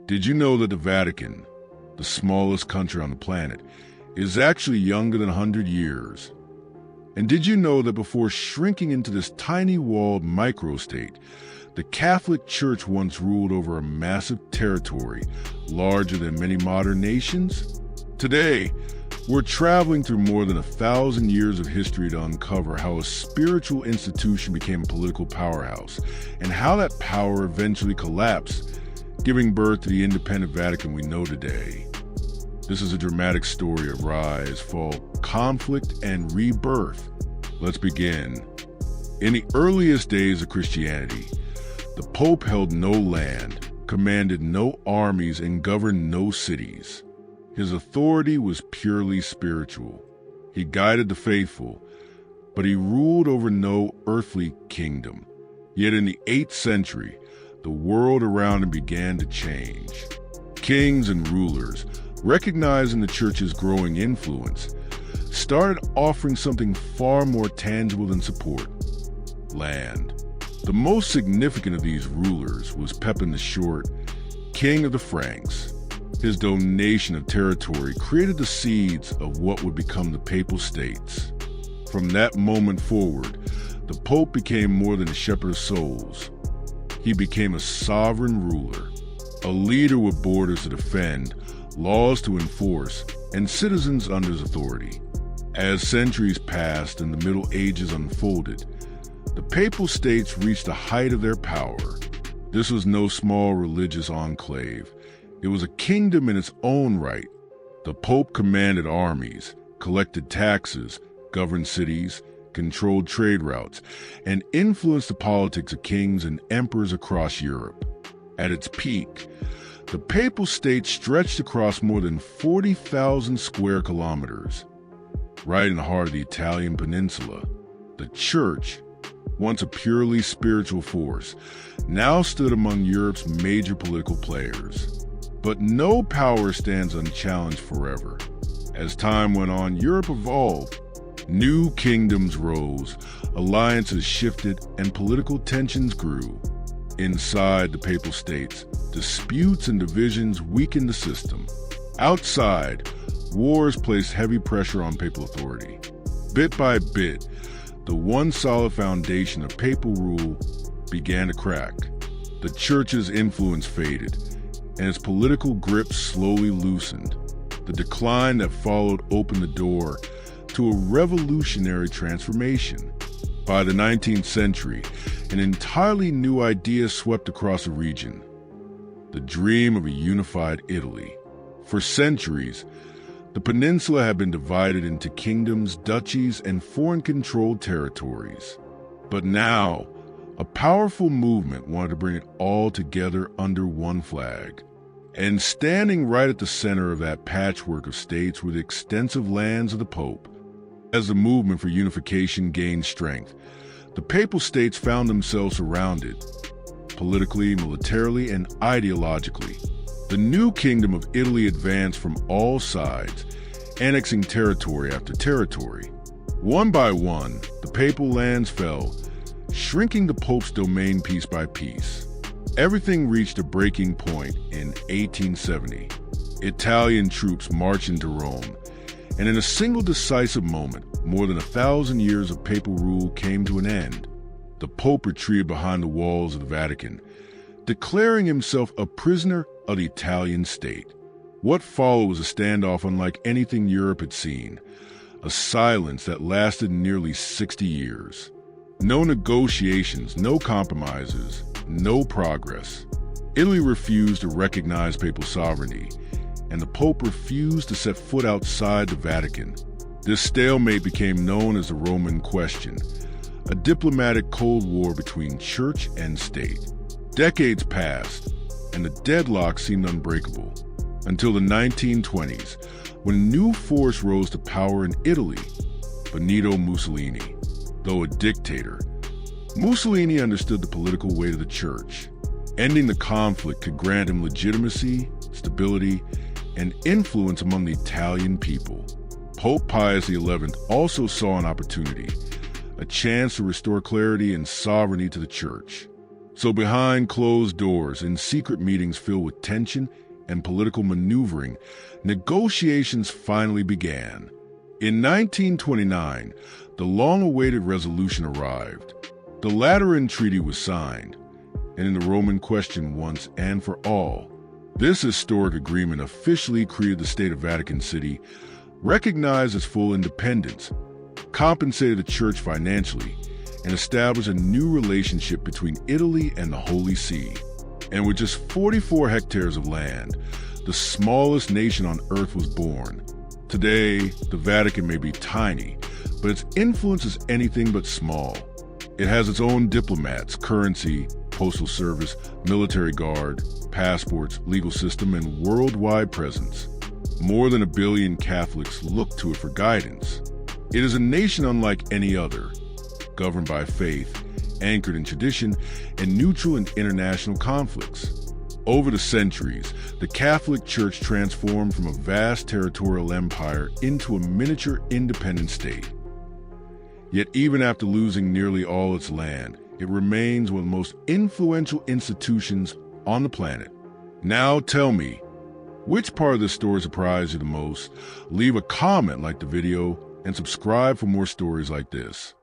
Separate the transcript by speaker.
Speaker 1: Did you know that the Vatican, the smallest country on the planet, is actually younger than 100 years? And did you know that before shrinking into this tiny walled microstate, the Catholic Church once ruled over a massive territory larger than many modern nations? Today, we're traveling through more than 1,000 years of history to uncover how a spiritual institution became a political powerhouse and how that power eventually collapsed, giving birth to the independent Vatican we know today. This is a dramatic story of rise, fall, conflict, and rebirth. Let's begin. In the earliest days of Christianity, the Pope held no land, commanded no armies, and governed no cities. His authority was purely spiritual. He guided the faithful, but he ruled over no earthly kingdom. Yet in the 8th century, the world around him began to change. Kings and rulers, recognizing the church's growing influence, started offering something far more tangible than support: land. The most significant of these rulers was Pepin the Short, king of the Franks. His donation of territory created the seeds of what would become the Papal States. From that moment forward, the Pope became more than a shepherd of souls. He became a sovereign ruler, a leader with borders to defend, laws to enforce, and citizens under his authority. As centuries passed and the Middle Ages unfolded, the Papal States reached the height of their power. This was no small religious enclave. It was a kingdom in its own right. The Pope commanded armies, collected taxes, governed cities, controlled trade routes, and influenced the politics of kings and emperors across Europe. At its peak, the Papal State stretched across more than 40,000 square kilometers. Right in the heart of the Italian peninsula, the Church, once a purely spiritual force, now stood among Europe's major political players. But no power stands unchallenged forever. As time went on, Europe evolved. New kingdoms rose, alliances shifted, and political tensions grew. Inside the Papal States, disputes and divisions weakened the system. Outside, wars placed heavy pressure on papal authority. Bit by bit, the once solid foundation of papal rule began to crack. The Church's influence faded, and its political grip slowly loosened. The decline that followed opened the door to a revolutionary transformation. By the 19th century, an entirely new idea swept across the region: the dream of a unified Italy. For centuries, the peninsula had been divided into kingdoms, duchies, and foreign-controlled territories. But now, a powerful movement wanted to bring it all together under one flag. And standing right at the center of that patchwork of states were the extensive lands of the Pope. As the movement for unification gained strength, the Papal States found themselves surrounded, politically, militarily, and ideologically. The new kingdom of Italy advanced from all sides, annexing territory after territory. One by one, the papal lands fell, shrinking the Pope's domain piece by piece. Everything reached a breaking point in 1870. Italian troops marched into Rome, and in a single decisive moment, more than 1,000 years of papal rule came to an end. The Pope retreated behind the walls of the Vatican, declaring himself a prisoner of the Italian state. What followed was a standoff unlike anything Europe had seen, a silence that lasted nearly 60 years. No negotiations, no compromises, no progress. Italy refused to recognize papal sovereignty, and the Pope refused to set foot outside the Vatican. This stalemate became known as the Roman Question, a diplomatic Cold War between church and state. Decades passed, and the deadlock seemed unbreakable, until the 1920s, when a new force rose to power in Italy: Benito Mussolini. Though a dictator, Mussolini understood the political weight of the Church. Ending the conflict could grant him legitimacy, stability, and influence among the Italian people. Pope Pius XI also saw an opportunity, a chance to restore clarity and sovereignty to the Church. So behind closed doors, in secret meetings filled with tension and political maneuvering, negotiations finally began. In 1929, the long-awaited resolution arrived. The Lateran Treaty was signed, and in the Roman question once and for all, this historic agreement officially created the state of Vatican City, recognized its full independence, compensated the Church financially, and established a new relationship between Italy and the Holy See. And with just 44 hectares of land, the smallest nation on earth was born. Today, the Vatican may be tiny, but its influence is anything but small. It has its own diplomats, currency, postal service, military guard, passports, legal system, and worldwide presence. More than 1 billion Catholics look to it for guidance. It is a nation unlike any other, governed by faith, anchored in tradition, and neutral in international conflicts. Over the centuries, the Catholic Church transformed from a vast territorial empire into a miniature independent state. Yet even after losing nearly all its land, it remains one of the most influential institutions on the planet. Now tell me, which part of this story surprised you the most? Leave a comment, like the video, and subscribe for more stories like this.